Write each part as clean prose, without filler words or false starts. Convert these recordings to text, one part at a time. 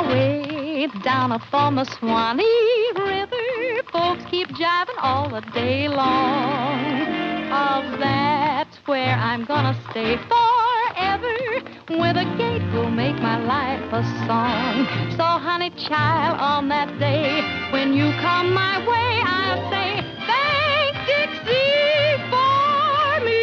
my way down upon the Swanee River. Folks keep jiving all the day long. Oh, that's where I'm gonna stay forever, where the gate will make my life a song. So, honey child, on that day when you come my way, I'll say, thank Dixie for me.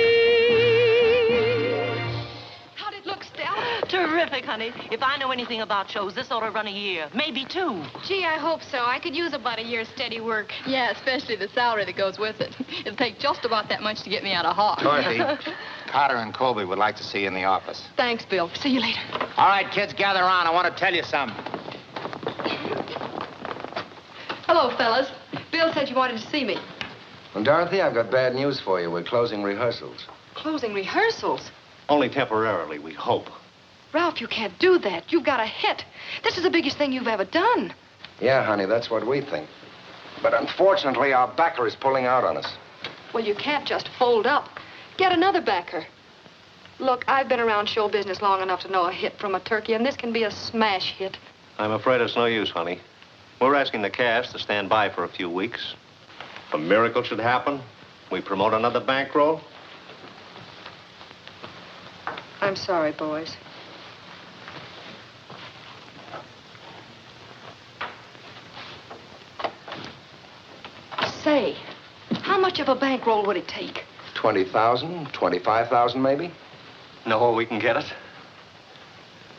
How'd it look, Stella? Terrific, honey. If I know anything about shows, this ought to run a year, maybe 2. Gee, I hope so. I could use about a year's steady work. Yeah, especially the salary that goes with it. It'll take just about that much to get me out of Hawk. Dorothy, Carter and Colby would like to see you in the office. Thanks, Bill. See you later. All right, kids, gather around. I want to tell you something. Hello, fellas. Bill said you wanted to see me. Well, Dorothy, I've got bad news for you. We're closing rehearsals. Closing rehearsals? Only temporarily, we hope. Ralph, you can't do that. You've got a hit. This is the biggest thing you've ever done. Yeah, honey, that's what we think. But unfortunately, our backer is pulling out on us. Well, you can't just fold up. Get another backer. Look, I've been around show business long enough to know a hit from a turkey, and this can be a smash hit. I'm afraid it's no use, honey. We're asking the cast to stand by for a few weeks. If a miracle should happen, we promote another bankroll. I'm sorry, boys. Say, how much of a bankroll would it take? 20,000, 25,000 maybe? Know where we can get it?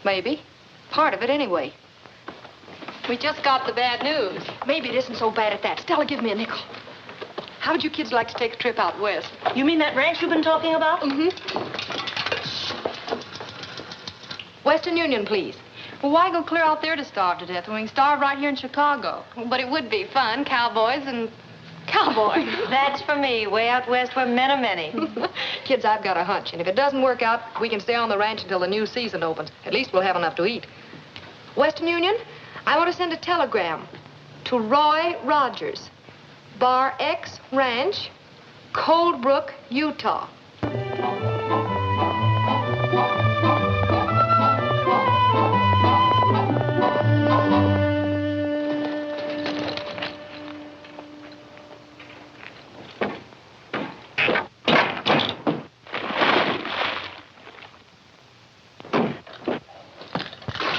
Maybe. Part of it, anyway. We just got the bad news. Maybe it isn't so bad at that. Stella, give me a nickel. How would you kids like to take a trip out west? You mean that ranch you've been talking about? Mm-hmm. Western Union, please. Well, why go clear out there to starve to death when we can starve right here in Chicago? But it would be fun, cowboys and cowboys. That's for me, way out west where men are many. Kids, I've got a hunch, and if it doesn't work out, we can stay on the ranch until the new season opens. At least we'll have enough to eat. Western Union, I want to send a telegram to Roy Rogers, Bar X Ranch, Cold Brook, Utah.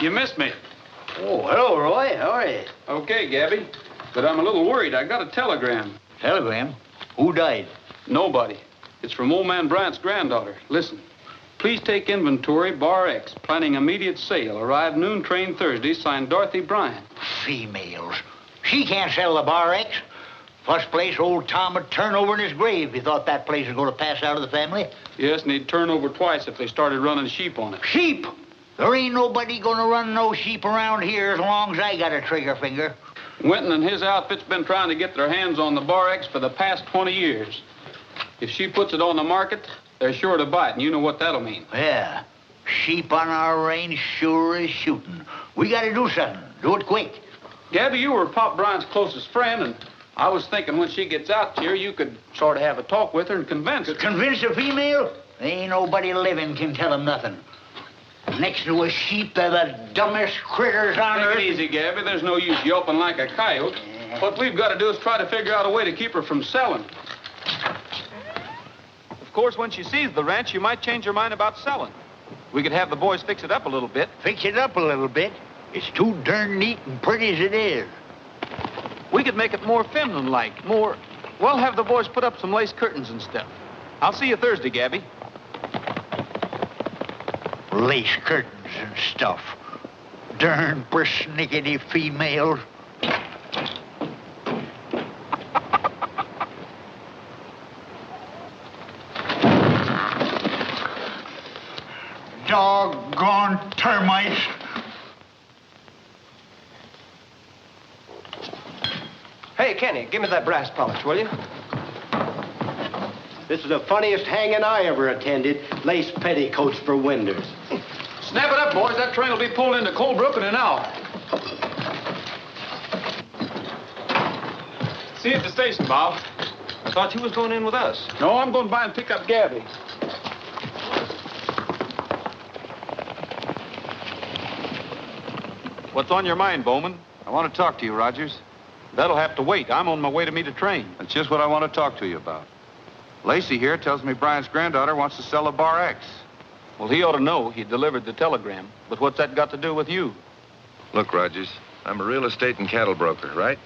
You missed me. Oh, hello, Roy. How are you? Okay, Gabby. But I'm a little worried. I got a telegram. Telegram? Who died? Nobody. It's from old man Bryant's granddaughter. Listen. Please take inventory, Bar X. Planning immediate sale. Arrive noon train Thursday. Signed Dorothy Bryant. Females. She can't sell the Bar X. First place, old Tom would turn over in his grave if he thought that place was going to pass out of the family. Yes, and he'd turn over twice if they started running sheep on it. Sheep? There ain't nobody gonna run no sheep around here as long as I got a trigger finger. Winton and his outfit's been trying to get their hands on the Bar X for the past 20 years. If she puts it on the market, they're sure to buy it, and you know what that'll mean. Yeah. Sheep on our range sure is shooting. We gotta do something. Do it quick. Gabby, you were Pop Bryant's closest friend, and I was thinking when she gets out here, you could sort of have a talk with her and convince her. Convince a female? Ain't nobody living can tell him nothing. Next to a sheep, they're the dumbest critters on earth. Take it easy, Gabby. There's no use yelping like a coyote. What we've got to do is try to figure out a way to keep her from selling. Of course, when she sees the ranch, she might change her mind about selling. We could have the boys fix it up a little bit. Fix it up a little bit? It's too darn neat and pretty as it is. We could make it more feminine-like, more... Well, have the boys put up some lace curtains and stuff. I'll see you Thursday, Gabby. Lace curtains and stuff. Darn persnickety females. Doggone termites. Hey, Kenny, give me that brass polish, will you? This is the funniest hanging I ever attended. Lace petticoats for windows. Snap it up, boys. That train will be pulled into Cold Brook in an hour. See you at the station, Bob. I thought you was going in with us. No, I'm going by and pick up Gabby. What's on your mind, Bowman? I want to talk to you, Rogers. That'll have to wait. I'm on my way to meet a train. That's just what I want to talk to you about. Lacey here tells me Bryant's granddaughter wants to sell a Bar X. Well, he ought to know. He delivered the telegram. But what's that got to do with you? Look, Rogers, I'm a real estate and cattle broker, right?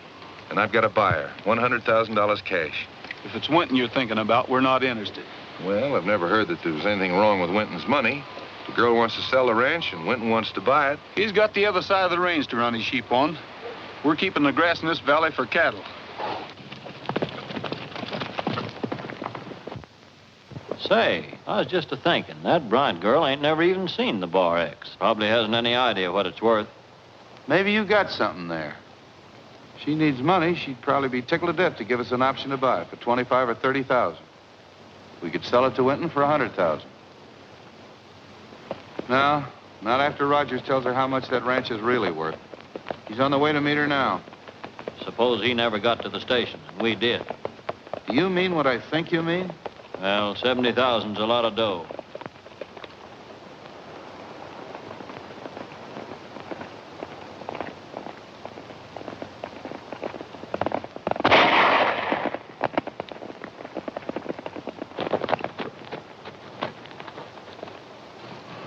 And I've got a buyer, $100,000 cash. If it's Winton you're thinking about, we're not interested. Well, I've never heard that there was anything wrong with Winton's money. The girl wants to sell the ranch, and Winton wants to buy it. He's got the other side of the range to run his sheep on. We're keeping the grass in this valley for cattle. Say, I was just a-thinking, that Bryant girl ain't never even seen the Bar X. Probably hasn't any idea what it's worth. Maybe you got something there. She needs money. She'd probably be tickled to death to give us an option to buy it for $25,000 or $30,000. We could sell it to Winton for $100,000. No, not after Rogers tells her how much that ranch is really worth. He's on the way to meet her now. Suppose he never got to the station, and we did. Do you mean what I think you mean? Well, $70,000's a lot of dough.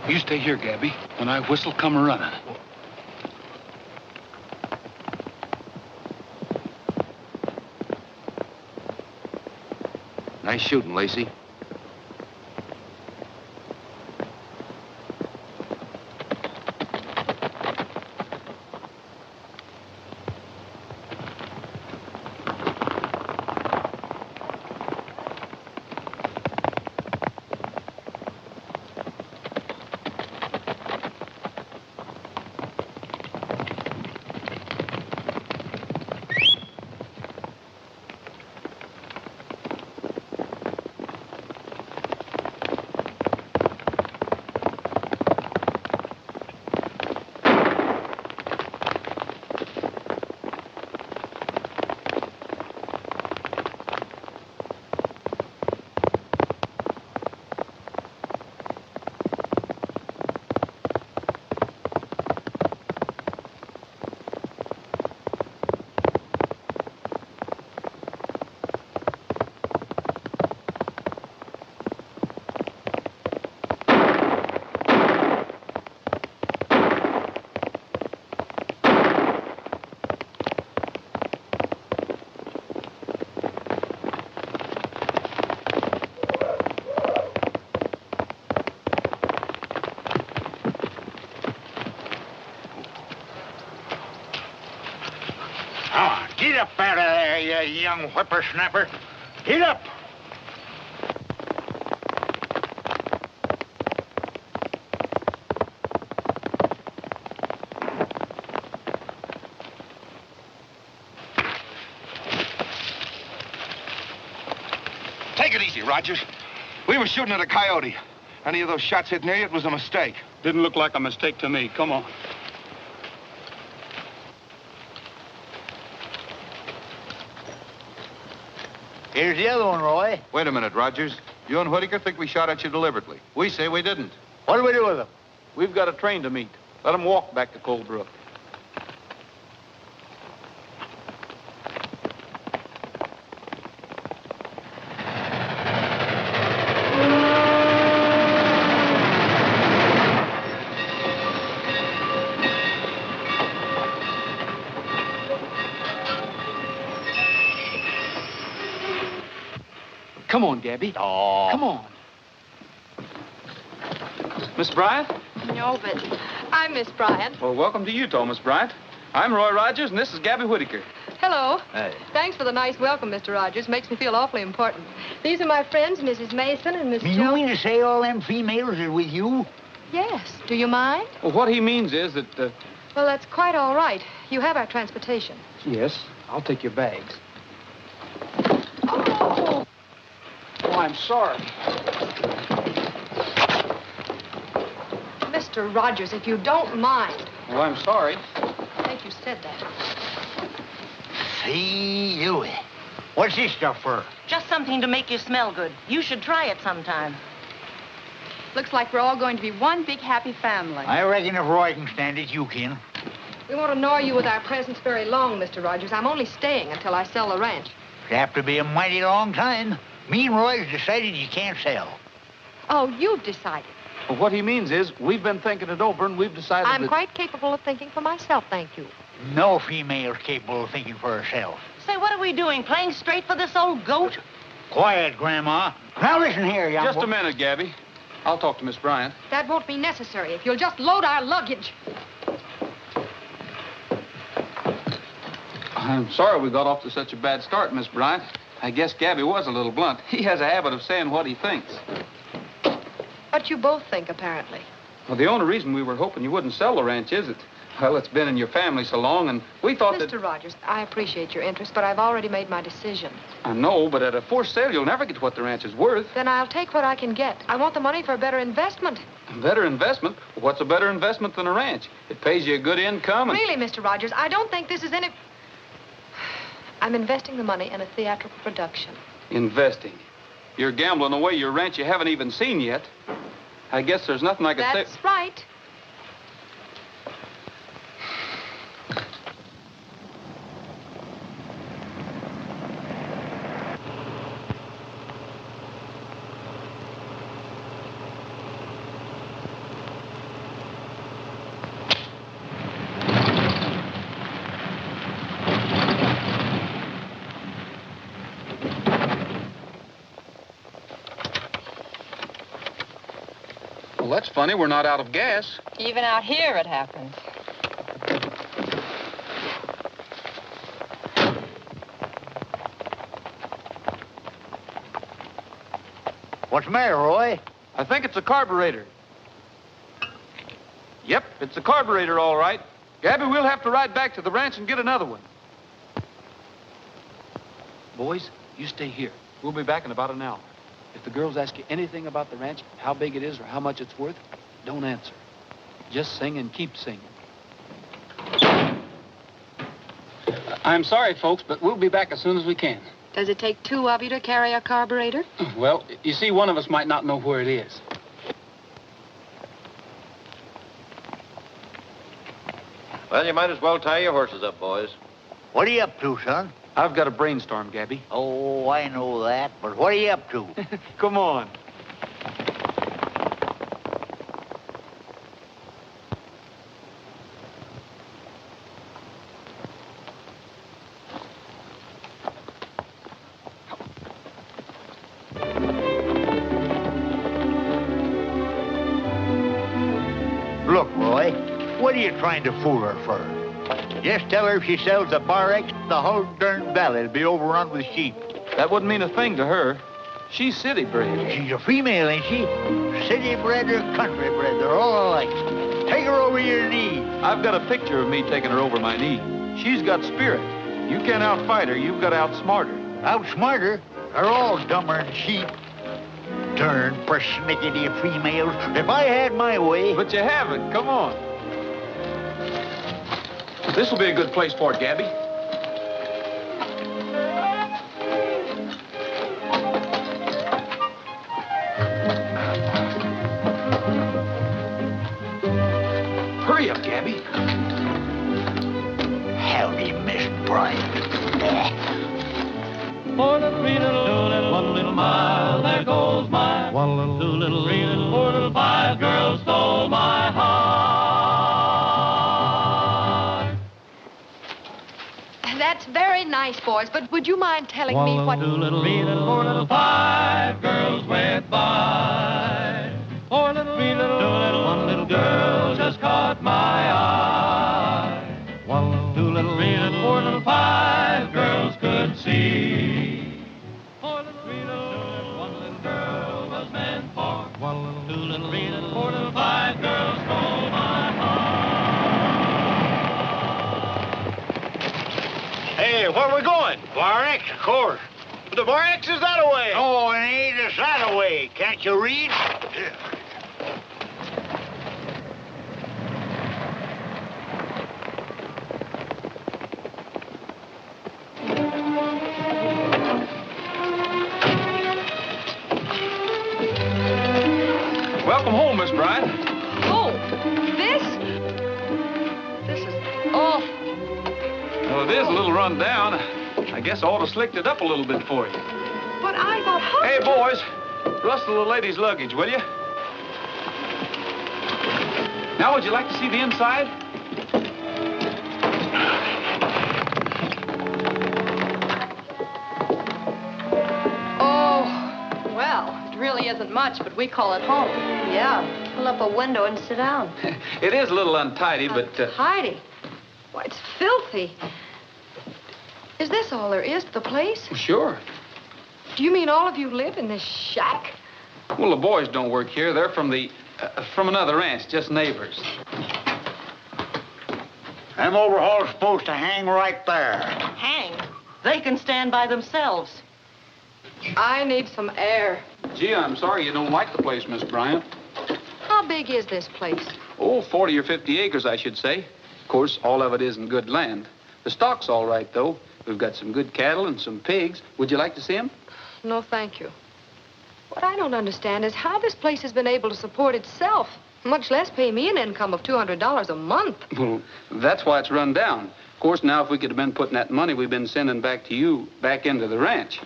You stay here, Gabby. When I whistle, come running. Nice shooting, Lacey. Get up out of there, you young whippersnapper. Get up. Take it easy, Rogers. We were shooting at a coyote. Any of those shots hit near you, it was a mistake. Didn't look like a mistake to me. Come on. Here's the other one, Roy. Wait a minute, Rogers. You and Whittaker think we shot at you deliberately. We say we didn't. What do we do with them? We've got a train to meet. Let them walk back to Cold Brook. Come on, Gabby. Oh. Come on. Miss Bryant? No, but I'm Miss Bryant. Well, welcome to Utah, Miss Bryant. I'm Roy Rogers, and this is Gabby Wittaker. Hello. Hey. Thanks for the nice welcome, Mr. Rogers. Makes me feel awfully important. These are my friends, Mrs. Mason and Miss You Jo. mean to say all them females are with you? Yes. Do you mind? Well, what he means is that, Well, that's quite all right. You have our transportation. Yes, I'll take your bags. Oh! Oh, I'm sorry. Mr. Rogers, if you don't mind. Well, I'm sorry. I think you said that. See you. What's this stuff for? Just something to make you smell good. You should try it sometime. Looks like we're all going to be one big happy family. I reckon if Roy can stand it, you can. We won't annoy you with our presence very long, Mr. Rogers. I'm only staying until I sell the ranch. It'll have to be a mighty long time. Me and Roy's decided you can't sell. Oh, you've decided. Well, what he means is we've been thinking it over and we've decided I'm that... quite capable of thinking for myself, thank you. No female's capable of thinking for herself. Say, what are we doing? Playing straight for this old goat? Quiet, Grandma. Now listen here, young Just a minute, Gabby. I'll talk to Miss Bryant. That won't be necessary if you'll just load our luggage. I'm sorry we got off to such a bad start, Miss Bryant. I guess Gabby was a little blunt. He has a habit of saying what he thinks. What you both think, apparently. Well, the only reason we were hoping you wouldn't sell the ranch is well, it's been in your family so long, and we thought that... Mr. Rogers, I appreciate your interest, but I've already made my decision. I know, but at a forced sale, you'll never get what the ranch is worth. Then I'll take what I can get. I want the money for a better investment. A better investment? What's a better investment than a ranch? It pays you a good income and... Really, Mr. Rogers, I don't think this is any... I'm investing the money in a theatrical production. Investing? You're gambling away your ranch you haven't even seen yet. I guess there's nothing I could say... That's right. Well, that's funny. We're not out of gas. Even out here it happens. What's the matter, Roy? I think it's a carburetor. Yep, it's a carburetor, all right. Gabby, we'll have to ride back to the ranch and get another one. Boys, you stay here. We'll be back in about an hour. If the girls ask you anything about the ranch, how big it is or how much it's worth, don't answer. Just sing and keep singing. I'm sorry, folks, but we'll be back as soon as we can. Does it take two of you to carry a carburetor? Well, you see, one of us might not know where it is. Well, you might as well tie your horses up, boys. What are you up to, son? I've got a brainstorm, Gabby. Oh, I know that, but what are you up to? Come on. Look, Roy, what are you trying to fool her for? Just tell her if she sells the Bar X, the whole darn valley will be overrun with sheep. That wouldn't mean a thing to her. She's city bred. She's a female, ain't she? City bred or country bred, they're all alike. Take her over your knee. I've got a picture of me taking her over my knee. She's got spirit. You can't outfight her, you've got to outsmart her. Outsmart her? They're all dumber than sheep. Darn persnickety females. If I had my way... But you haven't. Come on. This will be a good place for it, Gabby. Hurry up, Gabby. Howdy, Miss Bryant. One little mile, there goes my one little, 2 little, 3 little, 4 little, 5 girls stole my heart. That's very nice, boys, but would you mind telling me what... 2 little, 3 little, 4 little, 5 girls went by. 4 little, 3 little, 2 little, 1 little girl just caught my eye. 1 little, 2 little, 3 little, 4 little, 5 girls could see. 4 little, 3 little, 1 little girl was meant for. 1 little, 2 little, 3 little, 4 little, 5 girls stole my heart. Hey, where are we going? Bar X, of course. But the Bar X is that away. Oh, it ain't it's that away. Can't you read? Welcome home, Miss Bryant. Oh, this? This is... Oh, is a little run down. I guess I ought to slicked it up a little bit for you. But I thought... Hey, boys, rustle the lady's luggage, will you? Now, would you like to see the inside? Oh, well, it really isn't much, but we call it home. Yeah, pull up a window and sit down. It is a little untidy, but... Untidy? Why, it's filthy. Is this all there is to the place? Sure. Do you mean all of you live in this shack? Well, the boys don't work here. They're from another ranch, just neighbors. Them overhauls supposed to hang right there. Hang? They can stand by themselves. I need some air. Gee, I'm sorry you don't like the place, Miss Bryant. How big is this place? Oh, 40 or 50 acres, I should say. Of course, all of it isn't good land. The stock's all right, though. We've got some good cattle and some pigs. Would you like to see them? No, thank you. What I don't understand is how this place has been able to support itself, much less pay me an income of $200 a month. Well, that's why it's run down. Of course, now, if we could have been putting that money we've been sending back to you back into the ranch.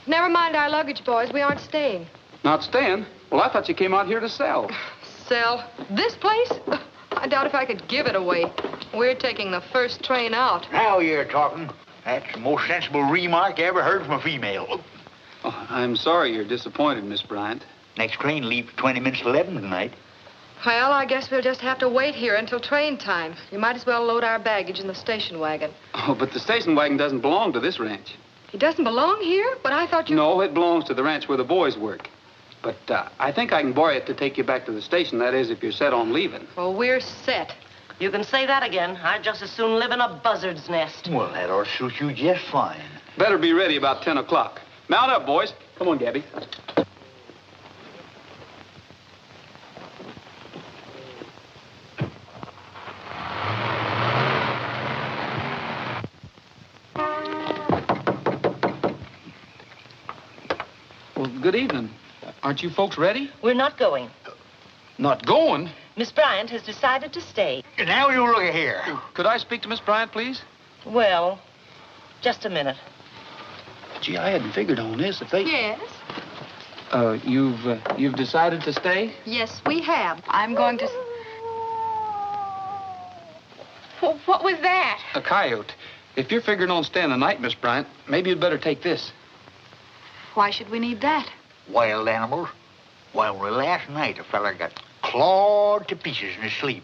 Never mind our luggage, boys. We aren't staying. Not staying? Well, I thought you came out here to sell. Sell? This place? I doubt if I could give it away. We're taking the first train out. Now you're talking. That's the most sensible remark I ever heard from a female. Oh, I'm sorry you're disappointed, Miss Bryant. Next train leaves 20 minutes to 11 tonight. Well, I guess we'll just have to wait here until train time. You might as well load our baggage in the station wagon. Oh, but the station wagon doesn't belong to this ranch. It doesn't belong here? But I thought you... No, it belongs to the ranch where the boys work. But I think I can borrow it to take you back to the station. That is, if you're set on leaving. Well, we're set. You can say that again. I'd just as soon live in a buzzard's nest. Well, that ought to suit you just fine. Better be ready about 10 o'clock. Mount up, boys. Come on, Gabby. Well, good evening. Aren't you folks ready? We're not going. Not going? Miss Bryant has decided to stay. Now you look here. Could I speak to Miss Bryant, please? Well, just a minute. Gee, I hadn't figured on this. If they... Yes? You've decided to stay? Yes, we have. I'm going to... What was that? A coyote. If you're figuring on staying the night, Miss Bryant, maybe you'd better take this. Why should we need that? Wild animals. Why, only last night a fella got clawed to pieces in his sleep.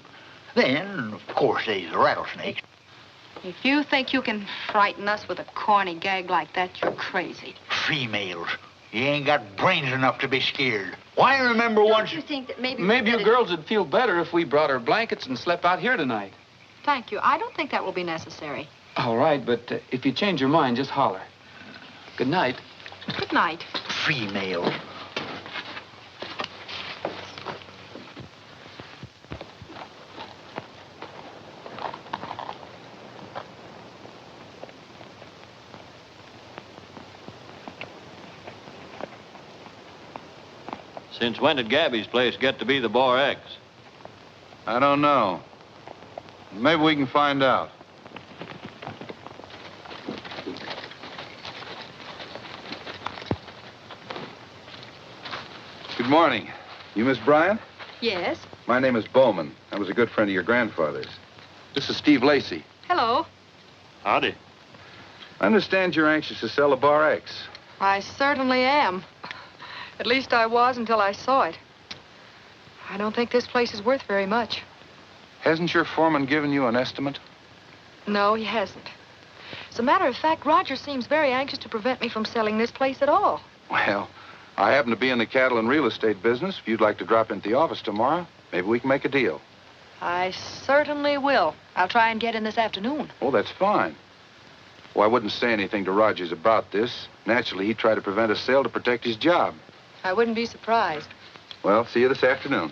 Then, of course, there's the rattlesnakes. If you think you can frighten us with a corny gag like that, you're crazy. Females. You ain't got brains enough to be scared. Why, I remember once... Don't you think that maybe you girls would feel better if we brought our blankets and slept out here tonight. Thank you. I don't think that will be necessary. All right, but if you change your mind, just holler. Good night. Good night. Females. Since when did Gabby's place get to be the Bar X? I don't know. Maybe we can find out. Good morning. You Miss Bryant? Yes? My name is Bowman. I was a good friend of your grandfather's. This is Steve Lacey. Hello. Howdy. I understand you're anxious to sell a Bar X. I certainly am. At least I was until I saw it. I don't think this place is worth very much. Hasn't your foreman given you an estimate? No, he hasn't. As a matter of fact, Roger seems very anxious to prevent me from selling this place at all. Well, I happen to be in the cattle and real estate business. If you'd like to drop into the office tomorrow, maybe we can make a deal. I certainly will. I'll try and get in this afternoon. Oh, that's fine. Well, I wouldn't say anything to Rogers about this. Naturally, he'd try to prevent a sale to protect his job. I wouldn't be surprised. Well, see you this afternoon.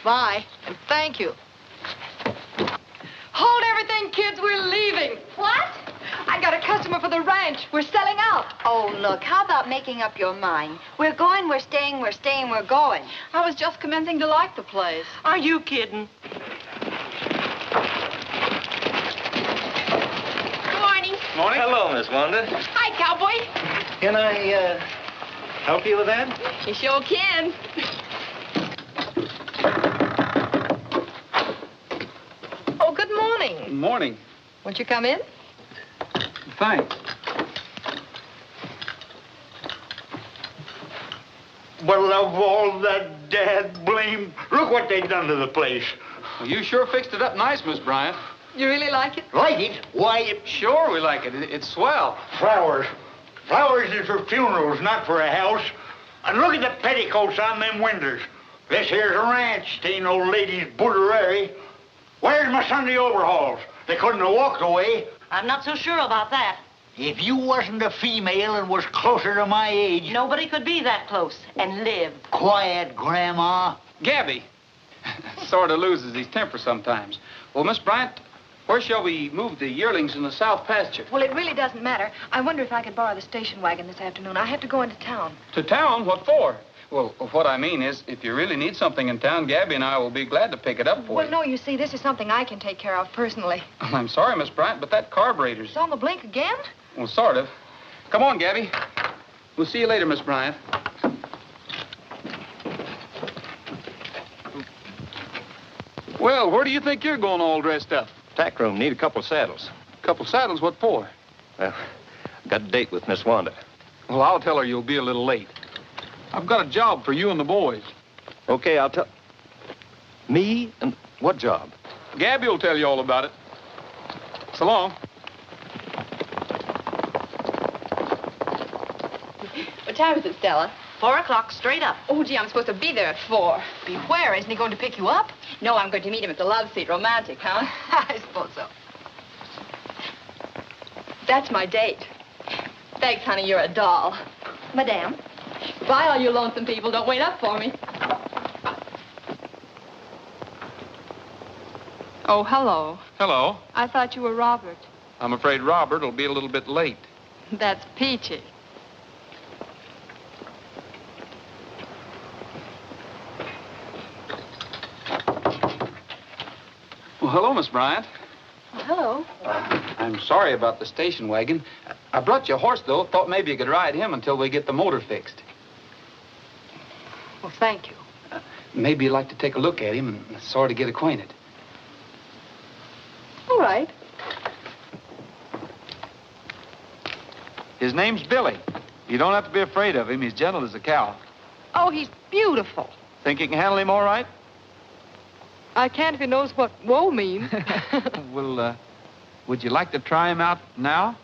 Bye, and thank you. Hold everything, kids. We're leaving. What? I got a customer for the ranch. We're selling out. Oh, look, how about making up your mind? We're going, we're staying, we're staying, we're going. I was just commencing to like the place. Are you kidding? Miss Wanda. Hi, cowboy. Can I, help you with that? You sure can. Oh, good morning. Good morning. Won't you come in? Thanks. Well, of all that dad blame, look what they done to the place. Well, you sure fixed it up nice, Miss Bryant. You really like it? Like it? Why, Sure we like it. It's swell. flowers. Flowers is for funerals, not for a house. And look at the petticoats on them windows. This here's a ranch. It ain't no lady's boudoir. Where's my Sunday overalls? They couldn't have walked away. I'm not so sure about that. If you wasn't a female and was closer to my age... Nobody could be that close and live. Quiet, Grandma. Gabby sort of loses his temper sometimes. Well, Miss Bryant, where shall we move the yearlings in the south pasture? Well, it really doesn't matter. I wonder if I could borrow the station wagon this afternoon. I have to go into town. To town? What for? Well, what I mean is, if you really need something in town, Gabby and I will be glad to pick it up for Well, you. no, you see, this is something I can take care of personally. I'm sorry, Miss Bryant, but that carburetor's... It's on the blink again? Well, sort of. Come on, Gabby. We'll see you later, Miss Bryant. Well, where do you think you're going all dressed up? Tack room, need a couple of saddles. Couple saddles, what for? Well, got a date with Miss Wanda. Well, I'll tell her you'll be a little late. I've got a job for you and the boys. Okay, I'll tell... Me? And what job? Gabby will tell you all about it. So long. What time is it, Stella? 4 o'clock straight up. Oh, gee, I'm supposed to be there at 4. Be where? Isn't he going to pick you up? No, I'm going to meet him at the love seat. Romantic, huh? I suppose so. That's my date. Thanks, honey, you're a doll. Madame? Bye, all you lonesome people. Don't wait up for me. Oh, hello. Hello. I thought you were Robert. I'm afraid Robert will be a little bit late. That's peachy. Well, hello, Miss Bryant. Hello. I'm sorry about the station wagon. I brought you a horse, though. Thought maybe you could ride him until we get the motor fixed. Well, thank you. Maybe you'd like to take a look at him and sort of get acquainted. All right. His name's Billy. You don't have to be afraid of him. He's gentle as a cow. Oh, he's beautiful. Think you can handle him all right? I can't if he knows what whoa means. Well, would you like to try him out now?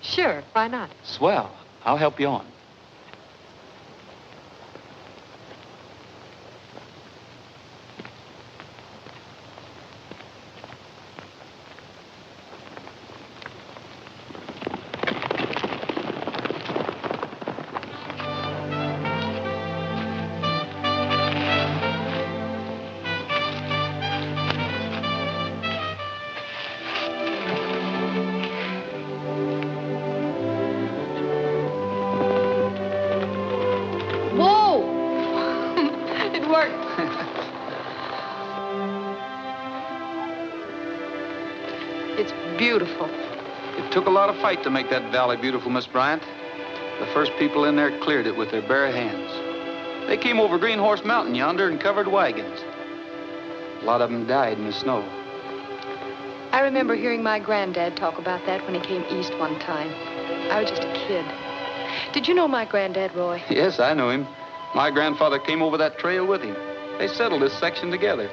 Sure, why not? Swell. I'll help you on. It's beautiful. It took a lot of fight to make that valley beautiful, Miss Bryant. The first people in there cleared it with their bare hands. They came over Green Horse Mountain yonder and covered wagons. A lot of them died in the snow. I remember hearing my granddad talk about that when he came east one time. I was just a kid. Did you know my granddad, Roy? Yes, I know him. My grandfather came over that trail with him. They settled this section together.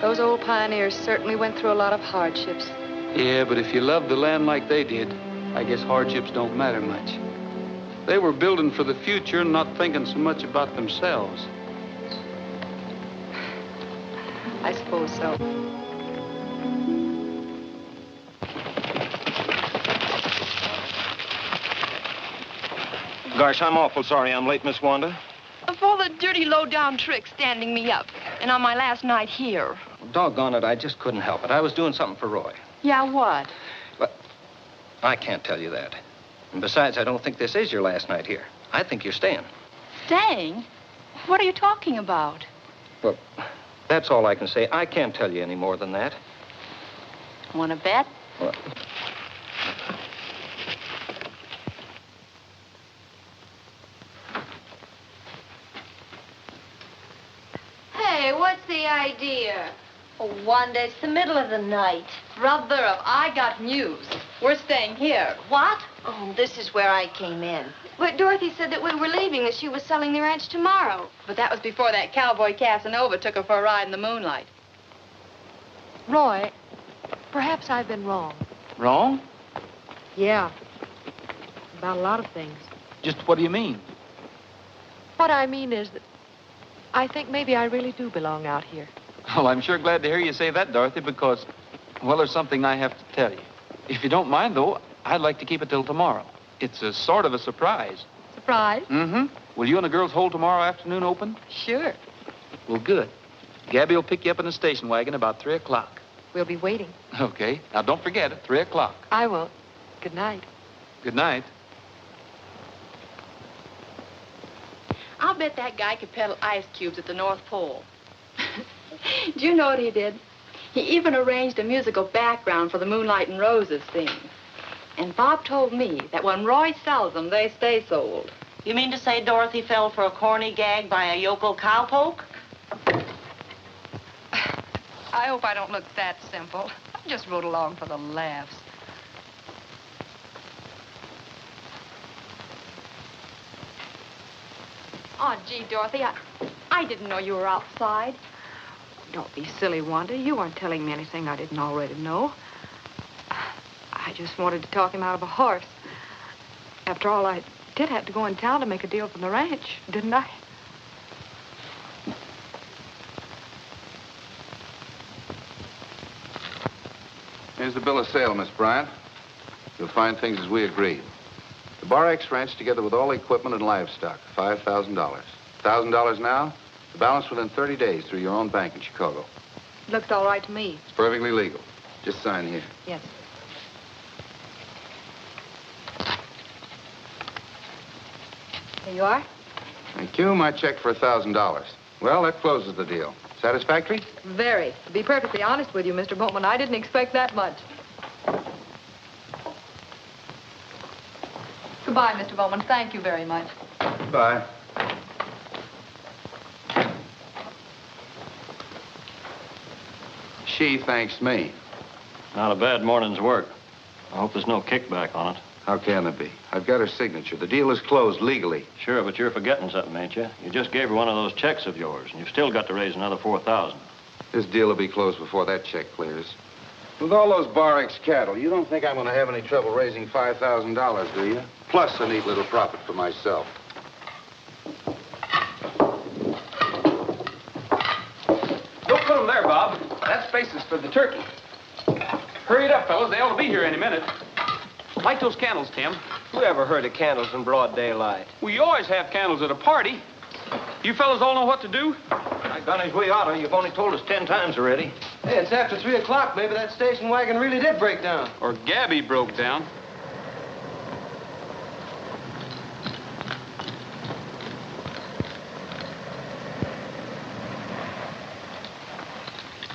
Those old pioneers certainly went through a lot of hardships. Yeah, but if you love the land like they did, I guess hardships don't matter much. They were building for the future and not thinking so much about themselves. I suppose so. Gosh, I'm awful sorry I'm late, Miss Wanda. Of all the dirty, low-down tricks standing me up, and on my last night here. Doggone it, I just couldn't help it. I was doing something for Roy. Yeah, what? But I can't tell you that. And besides, I don't think this is your last night here. I think you're staying. Staying? What are you talking about? Well, that's all I can say. I can't tell you any more than that. Want to bet? Well, the idea? Oh, Wanda, it's the middle of the night. Brother of, I got news. We're staying here. What? Oh, this is where I came in. But Dorothy said that we were leaving, that she was selling the ranch tomorrow. But that was before that cowboy Casanova took her for a ride in the moonlight. Roy, perhaps I've been wrong. Wrong? Yeah. About a lot of things. Just what do you mean? What I mean is that I think maybe I really do belong out here. Well, I'm sure glad to hear you say that, Dorothy, because, well, there's something I have to tell you. If you don't mind, though, I'd like to keep it till tomorrow. It's a sort of a surprise. Surprise? Mm-hmm. Will you and the girls hold tomorrow afternoon open? Sure. Well, good. Gabby will pick you up in the station wagon about 3 o'clock. We'll be waiting. Okay. Now, don't forget it, 3 o'clock. I won't. Good night. Good night. I'll bet that guy could peddle ice cubes at the North Pole. Do you know what he did? He even arranged a musical background for the Moonlight and Roses thing. And Bob told me that when Roy sells them, they stay sold. You mean to say Dorothy fell for a corny gag by a yokel cowpoke? I hope I don't look that simple. I just rode along for the laughs. Oh, gee, Dorothy, I didn't know you were outside. Don't be silly, Wanda. You weren't telling me anything I didn't already know. I just wanted to talk him out of a horse. After all, I did have to go in town to make a deal from the ranch, didn't I? Here's the bill of sale, Miss Bryant. You'll find things as we agreed. The Bar X Ranch, together with all equipment and livestock, $5,000. $1,000 now, the balance within 30 days through your own bank in Chicago. Looked all right to me. It's perfectly legal. Just sign here. Yes. There you are. Thank you. My check for $1,000. Well, that closes the deal. Satisfactory? Very. To be perfectly honest with you, Mr. Bowman, I didn't expect that much. Goodbye, Mr. Bowman. Thank you very much. Bye. She thanks me. Not a bad morning's work. I hope there's no kickback on it. How can there be? I've got her signature. The deal is closed legally. Sure, but you're forgetting something, ain't you? You just gave her one of those checks of yours, and you've still got to raise another $4,000. This deal will be closed before that check clears. With all those Bar X cattle, you don't think I'm going to have any trouble raising $5,000, do you? Plus a neat little profit for myself. Don't put them there, Bob. That space is for the turkey. Hurry it up, fellas. They ought to be here any minute. Light those candles, Tim. Who ever heard of candles in broad daylight? Well, you always have candles at a party. You fellas all know what to do? By gosh, we oughta. You've only told us 10 times already. Hey, it's after 3 o'clock. Maybe that station wagon really did break down. Or Gabby broke down.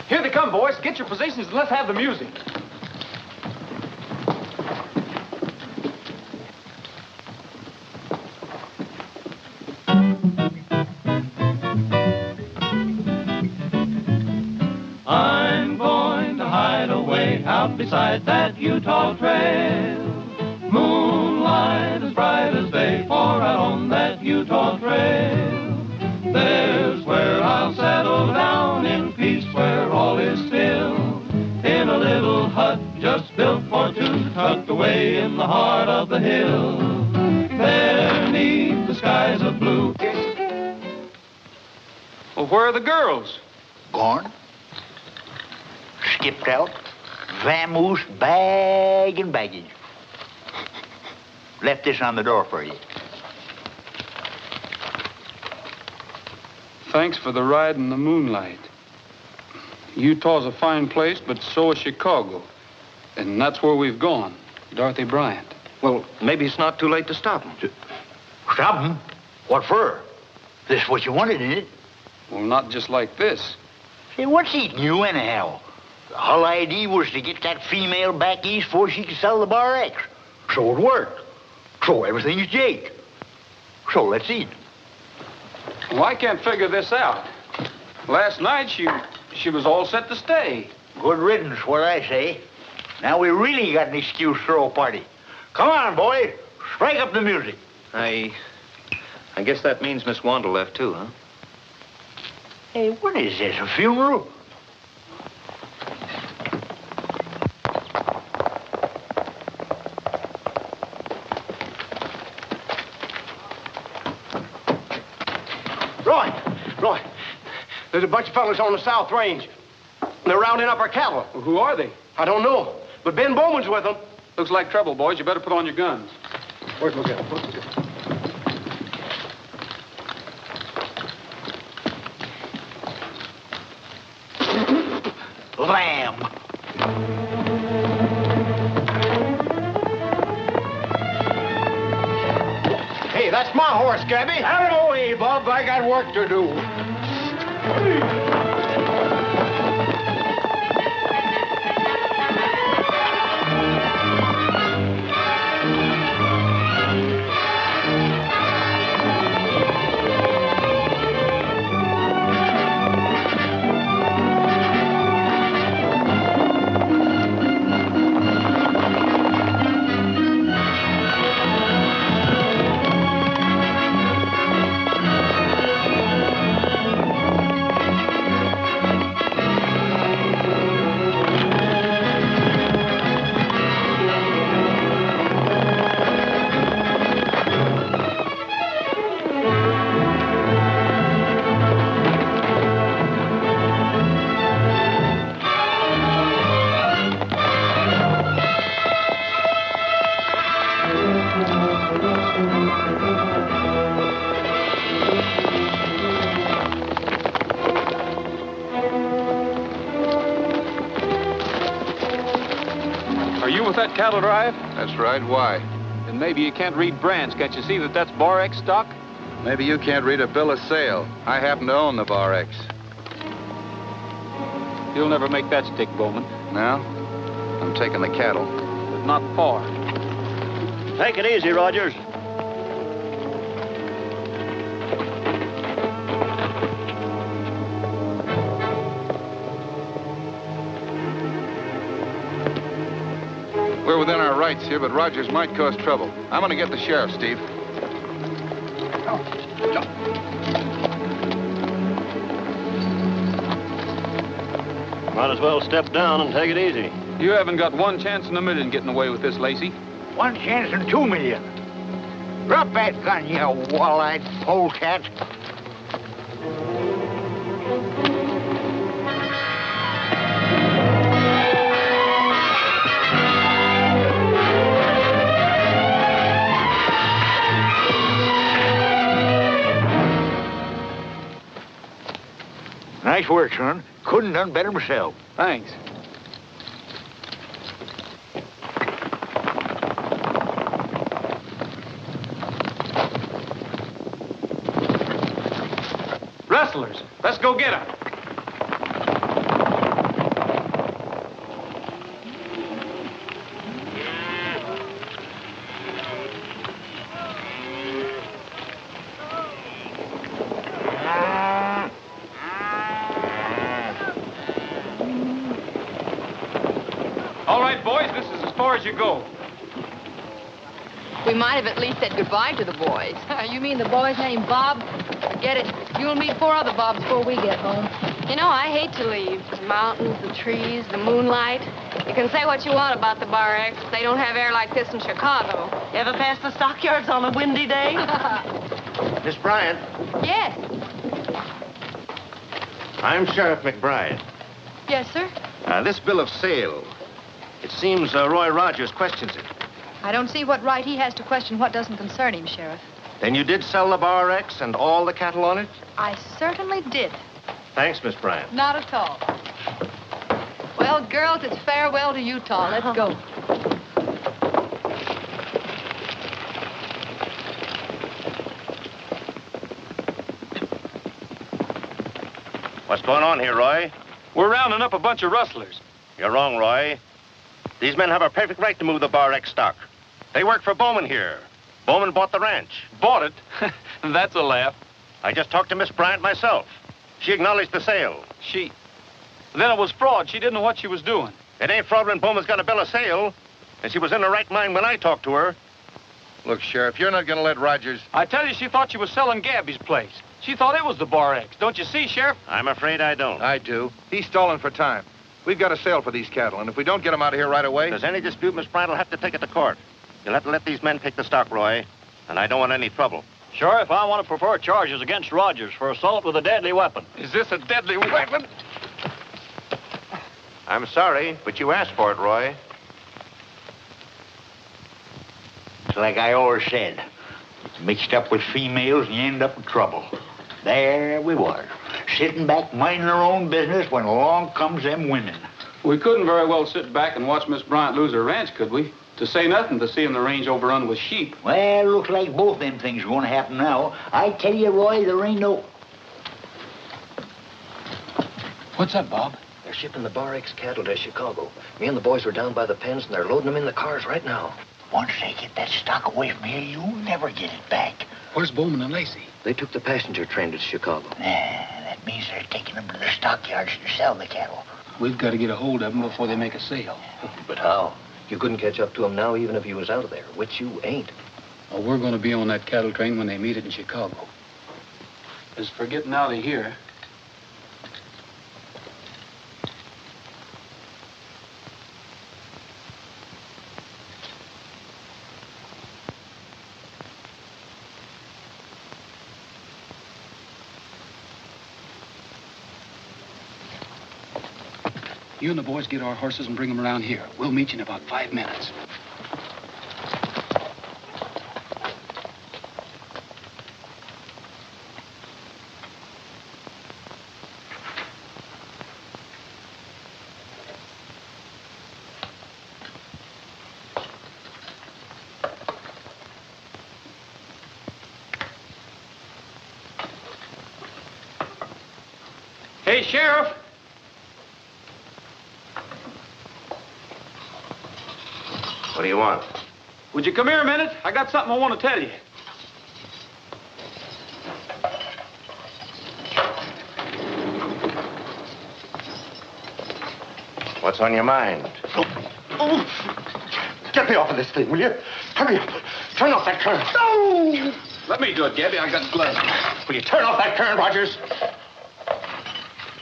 Here they come, boys. Get your positions and let's have the music. I'm going to hide away out beside that Utah trail. Moonlight as bright as day, for out on that Utah trail. There's where I'll settle down in peace, where all is still. In a little hut just built for two, tucked away in the heart of the hill. There 'neath the skies of blue. Well, where are the girls? Gone. Skipped out. Vamoose, bag and baggage. Left this on the door for you. Thanks for the ride in the moonlight. Utah's a fine place, but so is Chicago. And that's where we've gone. Dorothy Bryant. Well, maybe it's not too late to stop him. Stop him? What for? This what you wanted, isn't it? Well, not just like this. Say, what's eating you anyhow? The whole idea was to get that female back east before she could sell the Bar X. So it worked. So everything is jake. So let's eat. Well, I can't figure this out. Last night, she was all set to stay. Good riddance, what I say. Now we really got an excuse to throw a party. Come on, boy. Strike up the music. I guess that means Miss Wanda left, too, huh? Hey, what is this, a funeral? Roy, there's a bunch of fellas on the South Range. They're rounding up our cattle. Well, who are they? I don't know, but Ben Bowman's with them. Looks like trouble, boys. You better put on your guns. Where's my gun? Lamb. Hey, that's my horse, Gabby. Out of the way, Bob. I got work to do. Cattle drive? That's right. Why? Then maybe you can't read brands. Can't you see that that's Bar X stock? Maybe you can't read a bill of sale. I happen to own the Bar X. You'll never make that stick, Bowman. Now, I'm taking the cattle. But not far. Take it easy, Rogers. We're within our rights here, but Rogers might cause trouble. I'm going to get the sheriff, Steve. Might as well step down and take it easy. You haven't got one chance in a million getting away with this, Lacey. 1 chance in 2 million. Drop that gun, you wall-eyed polecat. Nice work, son. Couldn't done better myself. Thanks. Rustlers, let's go get them. As you go. We might have at least said goodbye to the boys. You mean the boy's named Bob? Forget it. You'll meet 4 other Bobs before we get home. You know, I hate to leave. The mountains, the trees, the moonlight. You can say what you want about the Bar X. They don't have air like this in Chicago. Ever pass the stockyards on a windy day? Miss Bryant, Yes. I'm Sheriff McBride. Yes, sir? This bill of sale, it seems Roy Rogers questions it. I don't see what right he has to question what doesn't concern him, Sheriff. Then you did sell the Bar X and all the cattle on it? I certainly did. Thanks, Miss Bryant. Not at all. Well, girls, it's farewell to Utah. Let's go. What's going on here, Roy? We're rounding up a bunch of rustlers. You're wrong, Roy. These men have a perfect right to move the Bar X stock. They work for Bowman here. Bowman bought the ranch. Bought it? That's a laugh. I just talked to Miss Bryant myself. She acknowledged the sale. Then it was fraud. She didn't know what she was doing. It ain't fraud when Bowman's got a bill of sale. And she was in her right mind when I talked to her. Look, Sheriff, you're not going to let Rogers... I tell you, she thought she was selling Gabby's place. She thought it was the Bar X. Don't you see, Sheriff? I'm afraid I don't. I do. He's stalling for time. We've got a sale for these cattle, and if we don't get them out of here right away... If there's any dispute, Miss Bryant will have to take it to court. You'll have to let these men take the stock, Roy. And I don't want any trouble. Sheriff, I want to prefer charges against Rogers for assault with a deadly weapon. Is this a deadly weapon? I'm sorry, but you asked for it, Roy. It's like I always said. It's mixed up with females and you end up in trouble. There we were, sitting back minding our own business when along comes them women. We couldn't very well sit back and watch Miss Bryant lose her ranch, could we? To say nothing to seeing the range overrun with sheep. Well, looks like both them things are going to happen now. I tell you, Roy, there ain't no... What's up, Bob? They're shipping the Bar X cattle to Chicago. Me and the boys are down by the pens, and they're loading them in the cars right now. Once they get that stock away from here, you'll never get it back. Where's Bowman and Lacey? They took the passenger train to Chicago. That means they're taking them to the stockyards to sell the cattle. We've got to get a hold of them before they make a sale. But how? You couldn't catch up to them now, even if you was out of there, which you ain't. Oh, we're going to be on that cattle train when they meet it in Chicago. As for getting out of here... You and the boys get our horses and bring them around here. We'll meet you in about 5 minutes. Hey, Sheriff! What do you want? Would you come here a minute? I got something I want to tell you. What's on your mind? Get me off of this thing, will you? Hurry up. Turn off that current. No! Let me do it, Gabby. I got gloves. Will you turn off that current, Rogers?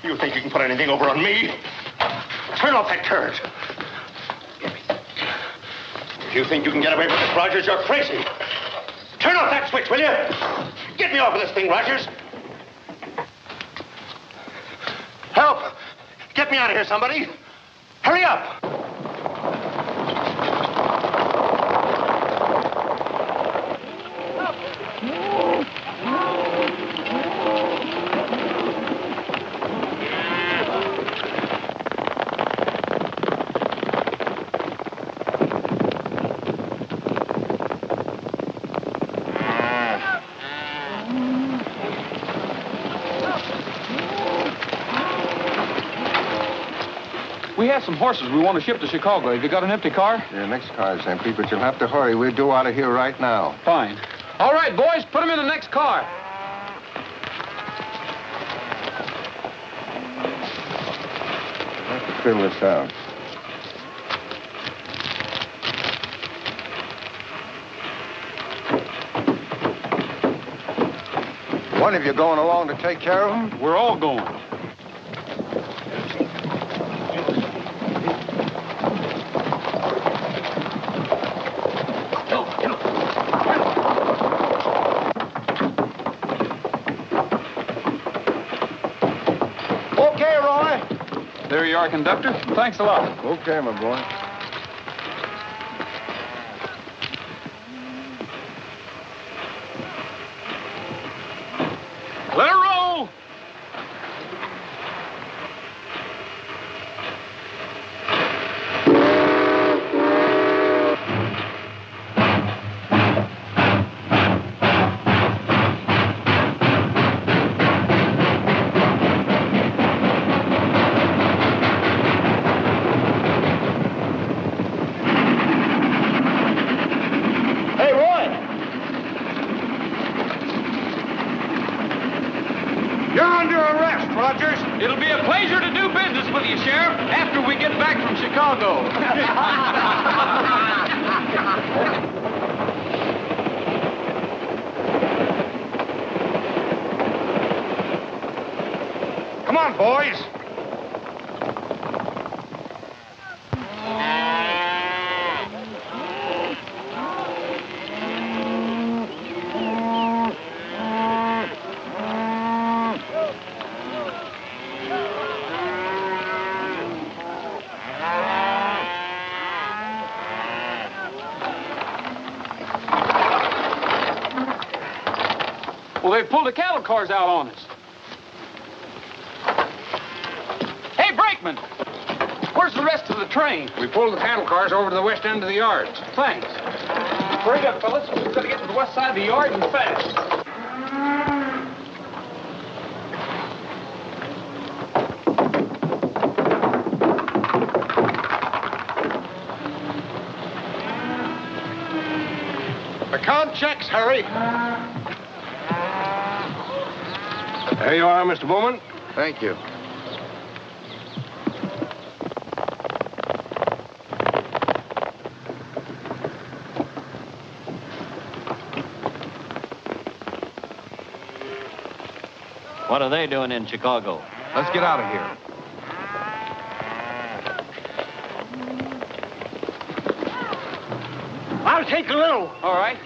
You think you can put anything over on me? Turn off that current. If you think you can get away with this, Rogers, you're crazy. Turn off that switch, will you? Get me off of this thing, Rogers. Help! Get me out of here, somebody. Hurry up! We have some horses we want to ship to Chicago. Have you got an empty car? Yeah, next car's empty, but you'll have to hurry. We're due out of here right now. Fine. All right, boys, put them in the next car. Let's fill this out. One of you going along to take care of them? We're all going. There you are, conductor. Thanks a lot. Okay, my boy. Let her roll! After we get back from Chicago. Come on, boys. Well, they pulled the cattle cars out on us. Hey, brakeman! Where's the rest of the train? We pulled the cattle cars over to the west end of the yard. Thanks. Hurry up, fellas. We've got to get to the west side of the yard and fast. Account checks, Harry. There you are, Mr. Bowman. Thank you. What are they doing in Chicago? Let's get out of here. I'll take a little. All right.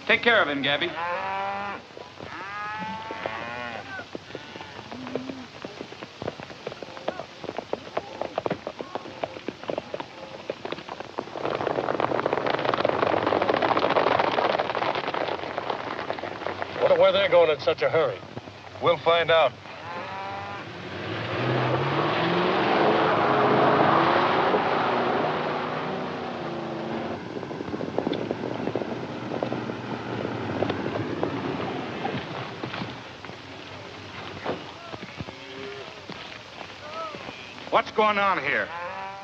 Take care of him, Gabby. Wonder where they're going in such a hurry. We'll find out. What's going on here?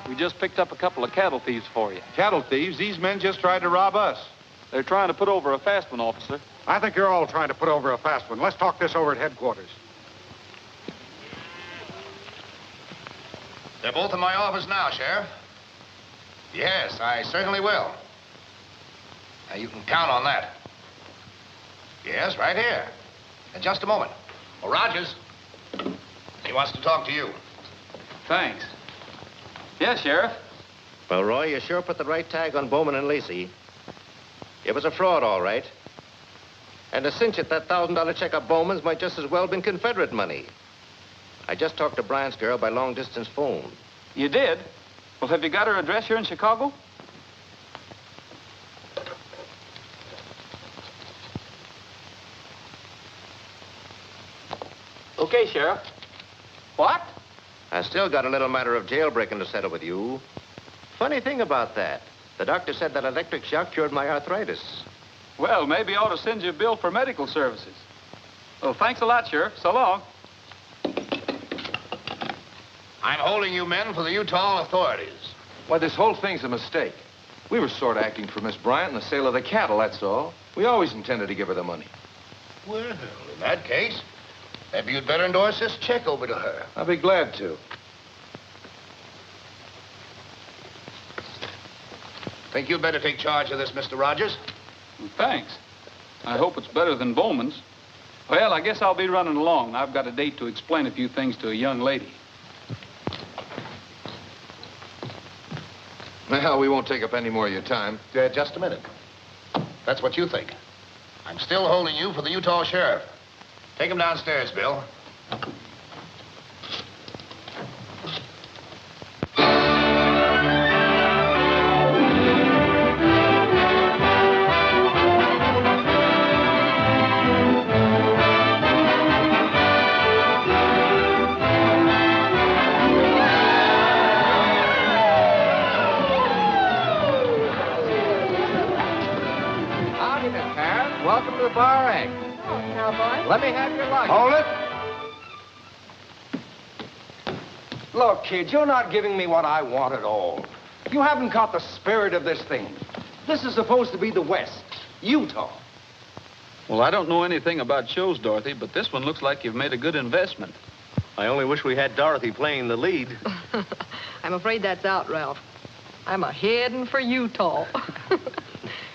We just picked up a couple of cattle thieves for you. Cattle thieves? These men just tried to rob us. They're trying to put over a fast one, officer. I think you're all trying to put over a fast one. Let's talk this over at headquarters. They're both in my office now, Sheriff. Yes, I certainly will. Now, you can count on that. Yes, right here. In just a moment. Well, Rogers, he wants to talk to you. Thanks. Yes, Sheriff. Well, Roy, you sure put the right tag on Bowman and Lacey. It was a fraud, all right. And to cinch it, that $1,000 check of Bowman's might just as well have been Confederate money. I just talked to Bryant's girl by long-distance phone. You did? Well, have you got her address here in Chicago? Okay, Sheriff. What? I still got a little matter of jailbreaking to settle with you. Funny thing about that. The doctor said that electric shock cured my arthritis. Well, maybe I ought to send you a bill for medical services. Well, thanks a lot, Sheriff. So long. I'm holding you men for the Utah authorities. Why, this whole thing's a mistake. We were sort of acting for Miss Bryant in the sale of the cattle, that's all. We always intended to give her the money. Well, in that case, maybe you'd better endorse this check over to her. I'll be glad to. Think you'd better take charge of this, Mr. Rogers? Well, thanks. I hope it's better than Bowman's. Well, I guess I'll be running along. I've got a date to explain a few things to a young lady. Well, we won't take up any more of your time. Just a minute. That's what you think. I'm still holding you for the Utah sheriff. Take him downstairs, Bill. Welcome to the bar egg. Oh, cowboy. Let me have your luggage. Hold it. Look, kid, you're not giving me what I want at all. You haven't caught the spirit of this thing. This is supposed to be the West, Utah. Well, I don't know anything about shows, Dorothy, but this one looks like you've made a good investment. I only wish we had Dorothy playing the lead. I'm afraid that's out, Ralph. I'm a-heading for Utah.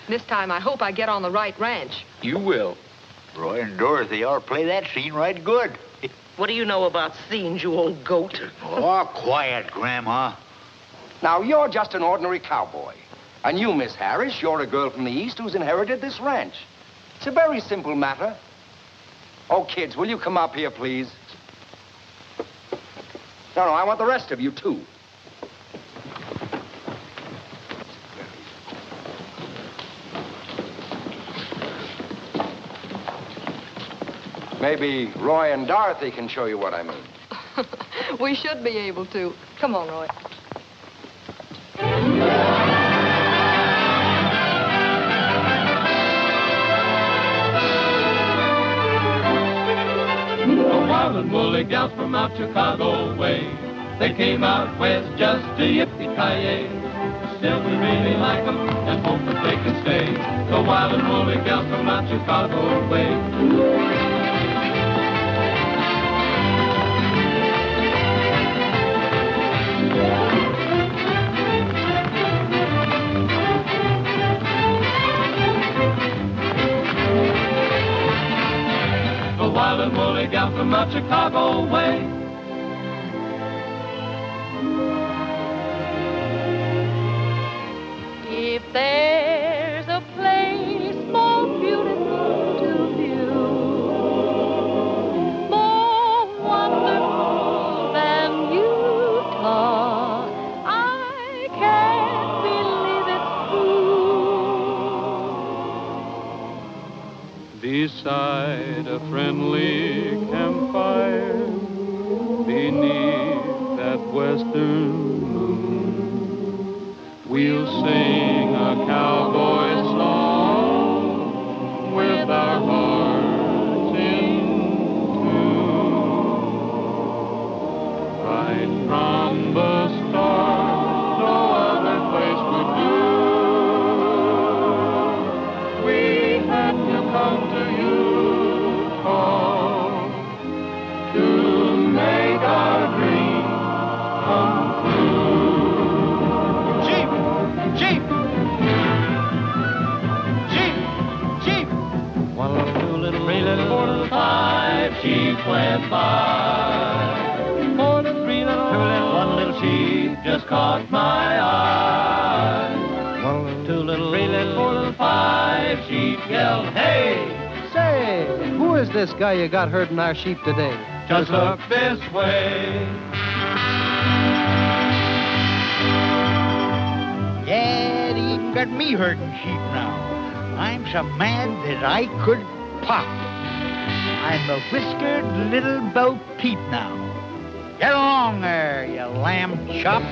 This time, I hope I get on the right ranch. You will. Roy and Dorothy ought to play that scene right good. What do you know about scenes, you old goat? Oh, quiet, Grandma. Now, you're just an ordinary cowboy. And you, Miss Harris, you're a girl from the East who's inherited this ranch. It's a very simple matter. Oh, kids, will you come up here, please? No, I want the rest of you, too. Maybe Roy and Dorothy can show you what I mean. We should be able to. Come on, Roy. The wild and woolly gals from out Chicago way, they came out west just to yippee-ki-yay. Still, we really like them and hope that they can stay. The wild and woolly gals from out Chicago way. The wild and woolly gal from out Chicago way. If there's a place more beautiful to view, more wonderful than Utah, I can't believe it's true. Beside a friendly campfire, beneath that western moon, we'll sing a cowboy song with our hearts in tune. Right from the start, no other place would do. We had to come to Utah to make our dream come true. Jeep! sheep went by. 4 little, 3 little, 2 little, 1 little sheep just caught my eye. 1 little, 2 little, 3 little, 4 little, 5 sheep yelled, hey! Say, who is this guy you got herding our sheep today? Just look this way. Yeah, they even got me herding sheep now. I'm so mad that I could pop. I'm a whiskered little Bo Peep now. Get along there, you lamb chop.